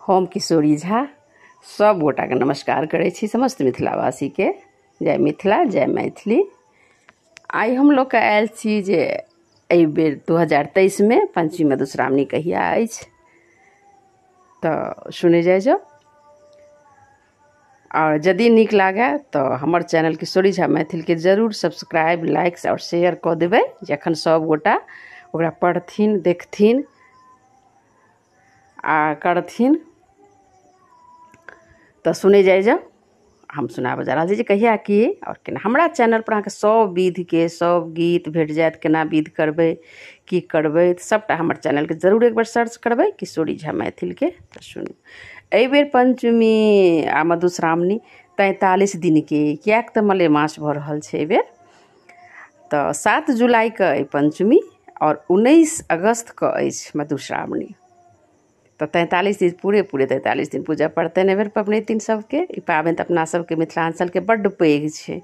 हम किशोरी झा सब गोटा के नमस्कार करे छी। समस्त मिथिलावासी के जय मिथिला जय मैथिली। आई हम लोग के आयल छी जे एहि बेर 2023 में पंचमी मधुश्रावणी कहिया अछि तो सुने जाय जो। और यदि निक लागे तो हमर चैनल किशोरी झा मैथिल के जरूर सब्सक्राइब लाइक और शेयर क देबै, जखन सब गोटा ओकरा पढ़थिन देखथिन आ करथिन। तो सुने जाय जा। हम सुनाब जा रहा छी कहिया की और केना। हमरा चैनल पर अहाँके सब विधि के सब गीत भेट जायत, केना विधि करबै की करबै सबटा हमर चैनल के जरूर एक बार सर्च करबै किशोरी झा मैथिल के। तो सुनू, एहि बेर पंचमी आ मधुश्रावणी 43 दिन के, कियाक तऽ मलेमास भऽ रहल छै एहि बेर। तो 7 जुलाई के पंचमी और 19 अगस्त के अछि मधुश्रावणी। तो 43 दिन पूरे 43 दिन पूजा पड़ते एहि बेर पबनैतिन सबके। ई पाबनि तऽ अपना सबके मिथिलांचल के बड्ड पैघ छै,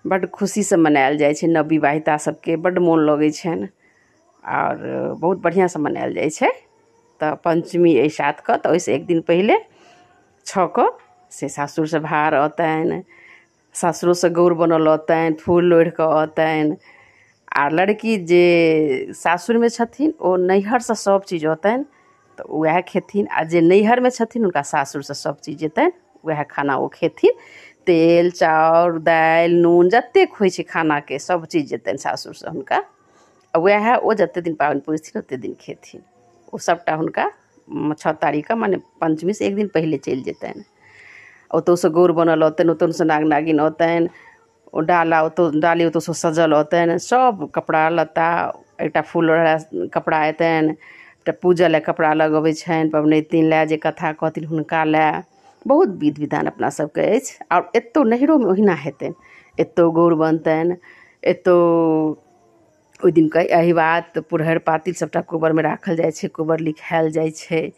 बड्ड खुशी से मनायल जाइ छै। नवविवाहिता सबके बड्ड मोन लगै छनि और बहुत बढ़िया से मनायल जाइ छै। तो पंचमी अइ 7 के, तो ओहिसे एक दिन पहले 6 के से सासुर से भार अतनि, सासुरो से गौर बनल अतनि, फूल लोढ़ि कऽ अतनि। आ लड़की जे सासुर में छथिन ओ नैहर से सब चीज अतनि, तो वह खेथिन। आ जे नैहर में छथिन उनका सासुर से सब चीज जेतनि, वह खाना वो खेथिन। तेल चाउर दालि नून जतेक होइ छै खाना के सब चीज जेतनि सासुर से हुनका। वह ओ जते दिन पाबनि पुजथिन ओते दिन खेथिन। ओ सबटा हुनका 6 तारीख का माने पंचमी से एक दिन पहले चलि जेतनि। ओतौ से गौर बनल अतनि, ओतौ से नाग नागिन अतनि, ओ डाली ओतौ से सजल अतनि। सब कपड़ा लत्ता एकटा फूल कपड़ा अतनि, पूजा ले कपड़ा लगबै छनि पबनैतिन ले, जे कथा कहथिन हुनका ले। बहुत विधि विधान अपना सबके अछि। और एतौ नैहरो में ओहिना हेतनि, एतौ गौर बनतनि, एतौ ओहि दिन के अहिबात पुरहर पातिल सबटा कोबर में राखल जाइ छै, कोबर लिखायल जाइ छै,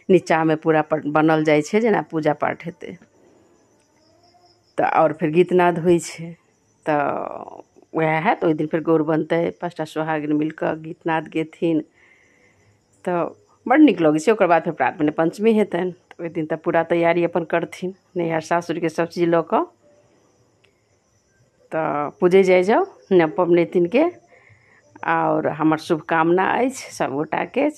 नीचा में पूरा बनल जाइ छै जेना पूजा पाठ हेतै। तो और फिर गीतनाद होइ छै। तो वह है तो ओहि दिन फिर गौर बनतै, 5टा सोहागिन मिलकर गीतनाद गेथिन। तो बड़ नीक लगै छै। ओकर बाद फिर प्रात भने पंचमी हेतनि, तो ओहि दिन तऽ पूरा तैयारी अपन करथिन नैहर सासुर के सब चीज लऽ कऽ। तो पूजे जाय जाओ न पबनैतिन के। और हमर शुभकामना अछि सब गोटा के।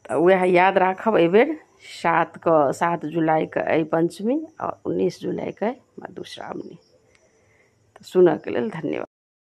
तो वह याद राखब एहि बेर 7 जुलाई के अइ पंचमी और 19 जुलाई के मधुश्रावणी। तो सुनऽ के लेल धन्यवाद।